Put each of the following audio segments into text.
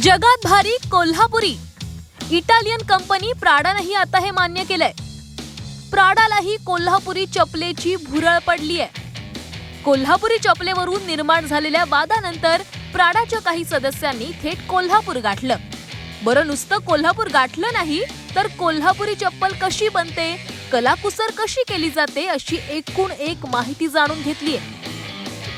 जगात भारी Kolhapuri Italian company प्राडानेही आता हे मान्य केलंय। प्राडालाही कोल्हापुरी चपलेची भुरळ पडली आहे। कोल्हापुरी चपलेवरून निर्माण झालेल्या वादानंतर प्राडाच्या काही सदस्यांनी थेट कोल्हापूर गाठलं। बरं, नुसतं कोल्हापूर गाठलं नाही तर कोल्हापुरी चप्पल कशी बनते, कलाकुसर कशी केली जाते अशी एकूण एक माहिती जाणून घेतलीये।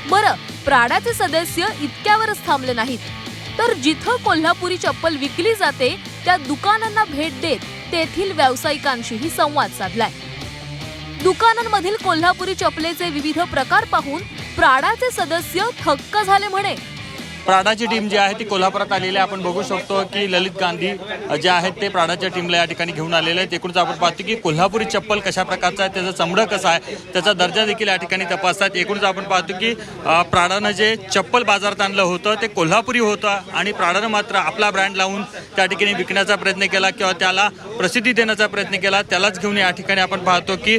बरं, प्राडाचे सदस्य इतक्यावरच थांबले नाहीत, तर जिथं कोल्हापुरी चप्पल विकली जाते त्या दुकानांना भेट देत तेथील व्यावसायिकांशीही संवाद साधलाय। दुकानांमधील कोल्हापुरी चपलेचे विविध प्रकार पाहून प्राडाचे सदस्य थक्क झाले म्हणे। प्राडाची टीम जी आहे ती कोल्हापुरात आलेली आहे। आपण बघू शकतो की ललित गांधी जे आहेत ते प्राडाच्या टीमला या ठिकाणी घेऊन आलेले आहेत। एकूणच आपण पाहतो की कोल्हापुरी चप्पल कशा प्रकारचं आहे, त्याचं चमडं कसं आहे, त्याचा दर्जा देखील या ठिकाणी तपासतात। एकूणच आपण पाहतो की प्राडानं जे चप्पल बाजारात आणलं होतं ते कोल्हापुरी होतं आणि प्राडानं मात्र आपला ब्रँड लावून त्या ठिकाणी विकण्याचा प्रयत्न केला किंवा त्याला प्रसिद्धी देण्याचा प्रयत्न केला। त्यालाच घेऊन या ठिकाणी आपण पाहतो की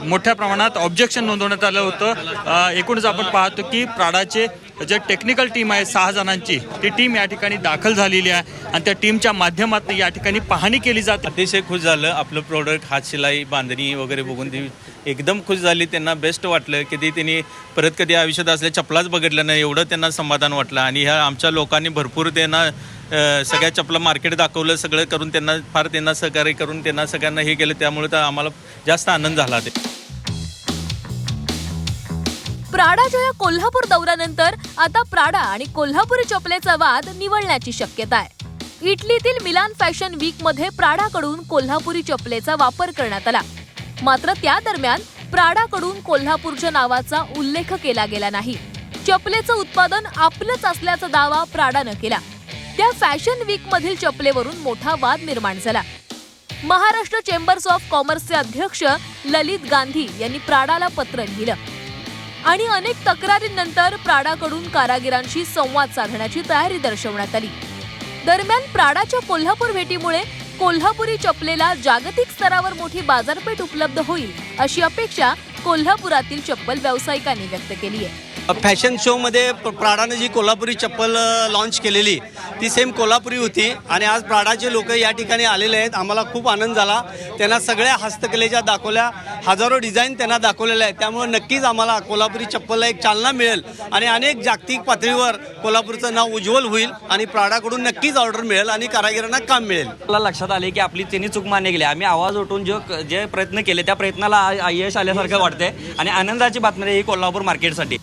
मोठ्या प्रमाणात ऑब्जेक्शन नोंदवण्यात आलं होतं। एकूणच आपण पाहतो की प्राडाचे जे टेक्निकल टीम आहे 6 जणांची ती टीम या ठिकाणी दाखल झालेली आहे आणि त्या टीमच्या माध्यमातून या ठिकाणी पाहणी केली जाते। अतिशय खुश झालं। आपलं प्रोडक्ट हातशिलाई बांधणी वगैरे बघून ती एकदम खुश झाली। त्यांना बेस्ट वाटलं की ती त्यांनी परत कधी आयुष्यात असल्या चपलाच बघितलं नाही एवढं त्यांना समाधान वाटलं। आणि ह्या आमच्या लोकांनी भरपूर त्यांना सगळ्या चपला मार्केट दाखवलं, सगळं करून त्यांना सहकार्य करून त्यांना सगळ्यांना हे केलं, त्यामुळे तर आम्हाला जास्त आनंद झाला। ते प्राडाच्या या कोल्हापूर दौऱ्यानंतर आता प्राडा आणि कोल्हापुरी चपलेचा वाद निवळण्याची शक्यता आहे। इटलीतील मिलान फॅशन वीक मध्ये प्राडाकडून कोल्हापुरी चपलेचा वापर करण्यात आला, मात्र त्या दरम्यान प्राडाकडून कोल्हापूरच्या नावाचा उल्लेख केला गेला नाही। चपलेचं उत्पादन आपलंच असल्याचा दावा प्राडानं केला। त्या फॅशन वीक मधील चपलेवरून मोठा वाद निर्माण झाला। महाराष्ट्र चेंबर्स ऑफ कॉमर्सचे अध्यक्ष ललित गांधी यांनी प्राडाला पत्र लिहिलं आणि अनेक तक्रारींनंतर प्राडाकडून कारागिरांशी संवाद साधण्याची तयारी दर्शवण्यात आली। दरम्यान प्राडाच्या कोल्हापूर भेटीमुळे कोल्हापुरी चपलेला जागतिक स्तरावर मोठी बाजारपेठ उपलब्ध होईल अशी अपेक्षा कोल्हापुरातील चप्पल व्यावसायिकांनी व्यक्त केली आहे। फॅशन शो मध्ये प्राडाने जी कोल्हापुरी चप्पल लॉन्च केलेली ती सेम कोल्हापुरी होती आणि आज प्राडाचे लोक या ठिकाणी आलेले आहेत। आम्हाला खूप आनंद झाला। त्यांना सगळ्या हस्तकलेच्या दाखवल्या, हजारो डिझाईन त्यांना दाखवलेल्या आहेत। त्यामुळे नक्कीच आम्हाला कोल्हापुरी चप्पलला एक चालना मिळेल आणि अनेक जागतिक पातळीवर कोल्हापूरचं नाव उज्ज्वल होईल आणि प्राडाकडून नक्कीच ऑर्डर मिळेल आणि कारागिरांना काम मिळेल। मला लक्षात आले की आपली त्यांनी चूक मान्य केली। आम्ही आवाज उठवून जे प्रयत्न केले त्या प्रयत्नाला यश आल्यासारखं वाटतंय आणि आनंदाची बातमी ही कोल्हापूर मार्केटसाठी।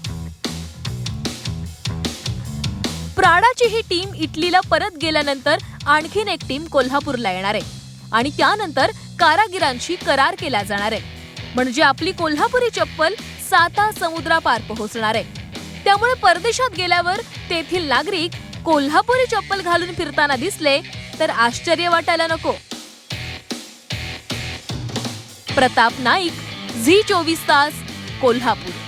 प्राडाची ही टीम इटलीला परत गेल्यानंतर आणखीन एक टीम कोल्हापूरला येणार आहे आणि त्यानंतर कारागिरांशी करार केला जाणार आहे, म्हणजे आपली कोल्हापुरी चप्पल 7 समुद्रापार पोहोचणार आहे। त्यामुळे परदेशात गेल्यावर तेथील नागरिक कोल्हापुरी चप्पल घालून फिरताना दिसले तर आश्चर्य वाटायला नको। प्रताप नाईक, झी 24 तास, कोल्हापूर।